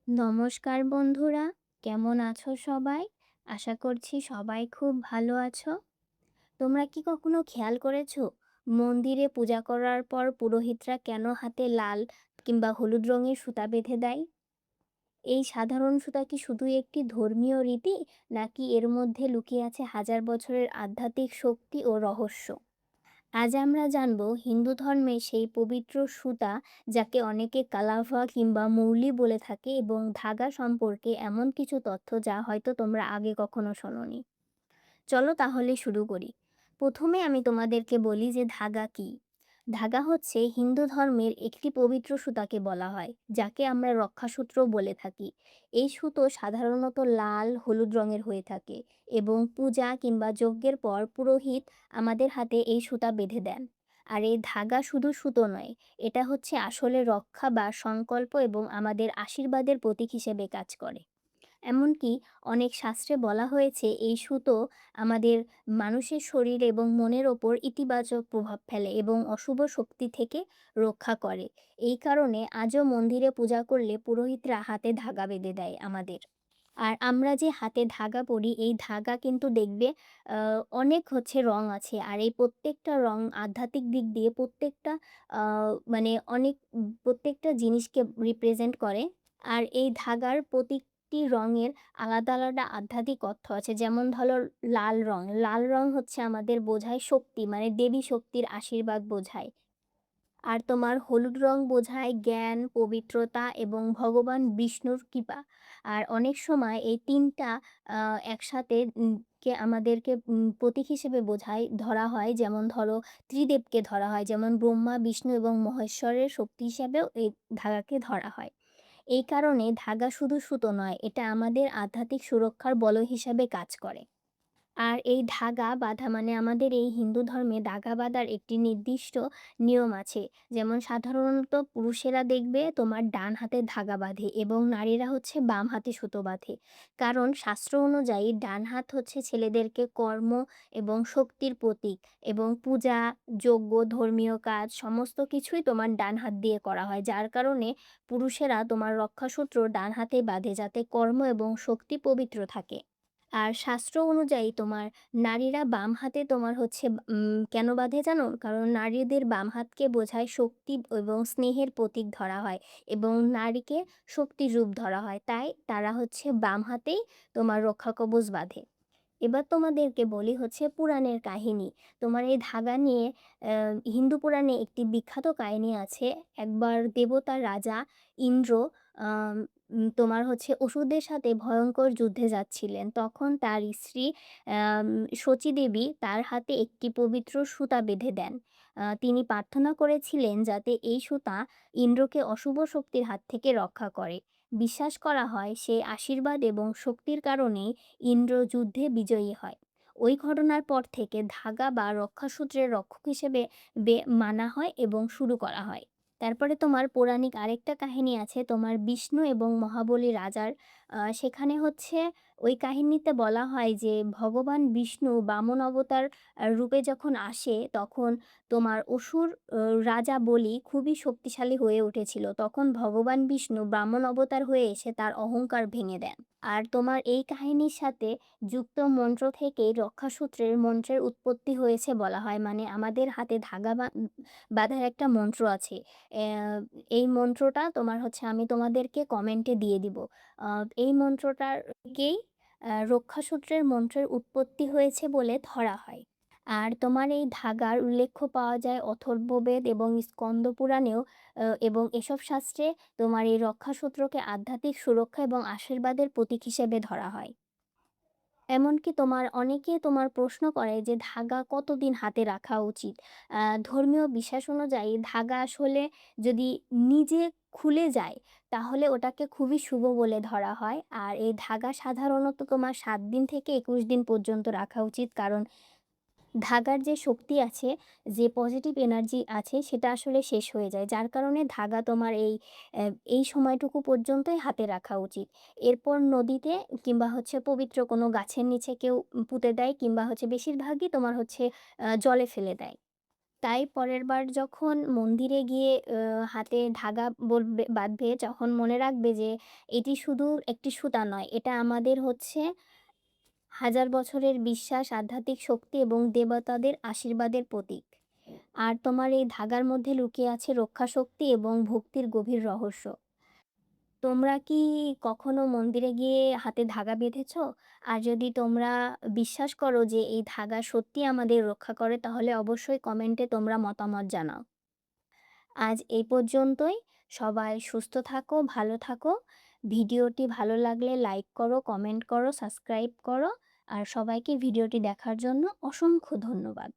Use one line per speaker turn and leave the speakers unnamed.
নমস্কার বন্ধুরা, কেমন আছো সবাই? আশা করছি সবাই খুব ভালো আছো। তোমরা কি কখনো খেয়াল করেছো মন্দিরে পূজা করার পর পুরোহিতরা কেন হাতে লাল কিংবা হলুদ রঙের সুতা বেঁধে দেয়? এই সাধারণ সুতা কি শুধু একটি ধর্মীয় রীতি, নাকি এর মধ্যে লুকিয়ে আছে হাজার বছরের আধ্যাত্মিক শক্তি ও রহস্য? আজ আমরা জানব হিন্দু ধর্মে সেই পবিত্র সুতা, যাকে অনেকে কালাভা কিংবা মৌলি বলে থাকে, এবং ধাগা সম্পর্কে এমন কিছু তথ্য যা হয়তো তোমরা আগে কখনো শোনোনি। চলো তাহলে শুরু করি। প্রথমে আমি তোমাদেরকে বলি যে ধাগা কী। ধাগা হচ্ছে হিন্দু ধর্মের একটি পবিত্র সুতাকে বলা হয়, যাকে আমরা রক্ষাসূত্র বলে থাকি। এই সুতো সাধারণত লাল হলুদ রঙের হয়ে থাকে, এবং পূজা কিংবা যজ্ঞের পর পুরোহিত আমাদের হাতে এই সুতা বেঁধে দেন। আর এই ধাগা শুধু সুতো নয়, এটা হচ্ছে আসলে রক্ষা বা সংকল্প এবং আমাদের আশীর্বাদের প্রতীক হিসেবে কাজ করে। এমনকি অনেক শাস্ত্রে বলা হয়েছে এই সুতো আমাদের মানুষের শরীর এবং মনের ওপর ইতিবাচক প্রভাব ফেলে এবং অশুভ শক্তি থেকে রক্ষা করে। এই কারণে আজও মন্দিরে পূজা করলে পুরোহিতরা হাতে ধাগা বেঁধে দেয় আমাদের। আর আমরা যে হাতে ধাগা পরি, এই ধাগা কিন্তু দেখবে অনেক হচ্ছে রং আছে। আর এই প্রত্যেকটা রং আধ্যাত্মিক দিক দিয়ে প্রত্যেকটা আ মানে অনেক প্রত্যেকটা জিনিসকে রিপ্রেজেন্ট করে। আর এই ধাগার প্রতিটি রঙের আলাদা, আলাদা আধ্যাত্মিক অর্থ আছে। যেমন ধরো লাল রং। লাল রং হচ্ছে আমাদের বোঝায় শক্তি, মানে দেবী শক্তির আশীর্বাদ বোঝায়। আর তোমার হলুদ রং বোঝায় জ্ঞান, পবিত্রতা এবং ভগবান বিষ্ণুর কৃপা। আর অনেক সময় এই ৩ টা আ একসাথে কে আমাদেরকে প্রতীক হিসেবে ধরা হয়। যেমন ধরো ত্রিদেবকে ধরা হয়। যেমন ব্রহ্মা, বিষ্ণু এবং মহেশ্বরের শক্তি হিসাবেও এই ধাগাকে ধরা হয়। এই কারণে ধাগা শুধু সুতো নয়, এটা আমাদের আধ্যাত্মিক সুরক্ষার বলয় হিসাবে কাজ করে। আর এই ধাগা বাঁধা, মানে আমাদের এই হিন্দু ধর্মে ধাগা বাঁধার একটি নির্দিষ্ট নিয়ম আছে। যেমন সাধারণত পুরুষেরা দেখবে তোমার ডান হাতে ধাগা বাঁধে এবং নারীরা হচ্ছে বাম হাতে সুতো বাঁধে। কারণ শাস্ত্র অনুযায়ী ডান হাত হচ্ছে ছেলেদেরকে কর্ম এবং শক্তির প্রতীক, এবং পূজা, যজ্ঞ, ধর্মীয় কাজ সমস্ত কিছুই তোমার ডান হাত দিয়ে করা হয়। যার কারণে পুরুষেরা তোমার রক্ষাসূত্র ডান হাতে বাঁধে, যাতে কর্ম এবং শক্তি পবিত্র থাকে। আর শাস্ত্র অনুযায়ী তোমার নারীরা বাম হাতে তোমার হচ্ছে কেন বাঁধে জানো? কারণ নারীদের বাম হাতকে বোঝায় শক্তি এবং স্নেহের প্রতীক ধরা হয়, এবং নারীকে শক্তির রূপ ধরা হয়। তাই তারা হচ্ছে বাম হাতেই তোমার রক্ষা কবচ বাঁধে। এবার তোমাদেরকে বলি হচ্ছে পুরাণের কাহিনী। তোমার এই ধাগা নিয়ে হিন্দু পুরাণে একটি বিখ্যাত কাহিনী আছে। একবার দেবতা রাজা ইন্দ্র আম তোমার হচ্ছে অসুরদের সাথে ভয়ঙ্কর যুদ্ধে যাচ্ছিলেন। তখন তার স্ত্রী আম শচীদেবী তার হাতে একটি পবিত্র সুতা বেঁধে দেন। তিনি প্রার্থনা করেছিলেন যাতে এই সুতা ইন্দ্রকে অশুভ শক্তির হাত থেকে রক্ষা করে। বিশ্বাস করা হয় সেই আশীর্বাদ এবং শক্তির কারণেই ইন্দ্র যুদ্ধে বিজয়ী হয়। ওই ঘটনার পর থেকে ধাগা বা রক্ষাসূত্রের রক্ষক হিসেবে মানা হয় এবং শুরু করা হয়। তারপরে তোমার পৌরাণিক আরেকটা কাহিনী আছে, তোমার বিষ্ণু এবং মহাবলী রাজার। সেখানে হচ্ছে ওই কাহিনীতে বলা হয় যে ভগবান বিষ্ণু বামন অবতার রূপে যখন আসে, তখন তোমার অসুর রাজা বলি খুবই শক্তিশালী হয়ে উঠেছিল। তখন ভগবান বিষ্ণু ব্রাহ্মণ অবতার হয়ে এসে তার অহংকার ভেঙে দেন। আর তোমার এই কাহিনীর সাথে যুক্ত মন্ত্র থেকেই রক্ষাসূত্রের মন্ত্রের উৎপত্তি হয়েছে বলা হয়। মানে আমাদের হাতে ধাগা বাঁধার একটা মন্ত্র আছে। এই মন্ত্রটা তোমার হচ্ছে আমি তোমাদেরকে কমেন্টে দিয়ে দিব। এই মন্ত্রটার থেকেই রক্ষাসূত্রের মন্ত্রের উৎপত্তি হয়েছে বলে ধরা হয়। আর তোমার এই ধাগার উল্লেখ পাওয়া যায় অথর্ববেদ এবং স্কন্দ পুরাণেও। এবং এসব শাস্ত্রে তোমার এই রক্ষাসূত্রকে আধ্যাত্মিক সুরক্ষা এবং আশীর্বাদের প্রতীক হিসেবে ধরা হয়। এমনকি তোমার অনেকে তোমার প্রশ্ন করে যে ধাগা কতদিন হাতে রাখা উচিত? ধর্মীয় বিশ্বাস অনুযায়ী ধাগা আসলে যদি নিজে খুলে যায়, তাহলে ওটাকে খুবই শুভ বলে ধরা হয়। আর এই ধাগা সাধারণত তোমার ৭ দিন থেকে ২১ দিন পর্যন্ত রাখা উচিত। কারণ ধাগার যে শক্তি আছে, যে পজিটিভ এনার্জি আছে, সেটা আসলে শেষ হয়ে যায়। যার কারণে ধাগা তোমার এই সময়টুকু পর্যন্তই হাতে রাখা উচিত। এরপর নদীতে কিংবা হচ্ছে পবিত্র কোনো গাছের নিচে কেউ পুঁতে দেয়, কিংবা হচ্ছে বেশিরভাগই তোমার হচ্ছে জলে ফেলে দেয়। তাই পরের বার যখন মন্দিরে গিয়ে হাতে ধাগা বাঁধবে, তখন মনে রাখবে যে এটি শুধু একটি সুতা নয়, এটা আমাদের হচ্ছে হাজার বছরের বিশ্বাস, আধ্যাত্মিক শক্তি এবং দেবতাদের আশীর্বাদের প্রতীক। আর তোমার এই ধাগার মধ্যে লুকিয়ে আছে রক্ষা শক্তি এবং ভক্তির গভীর রহস্য। তোমরা কি কখনো মন্দিরে গিয়ে হাতে ধাগা বেঁধেছো? আর যদি তোমরা বিশ্বাস করো যে এই ধাগা সত্যিই আমাদের রক্ষা করে, তাহলে অবশ্যই কমেন্টে তোমরা মতামত জানাও। আজ এই পর্যন্তই। সবাই সুস্থ থাকো, ভালো থাকো। ভিডিওটি ভালো লাগলে লাইক করো, কমেন্ট করো, সাবস্ক্রাইব করো। আর সবাইকে ভিডিওটি দেখার জন্য অসংখ্য ধন্যবাদ।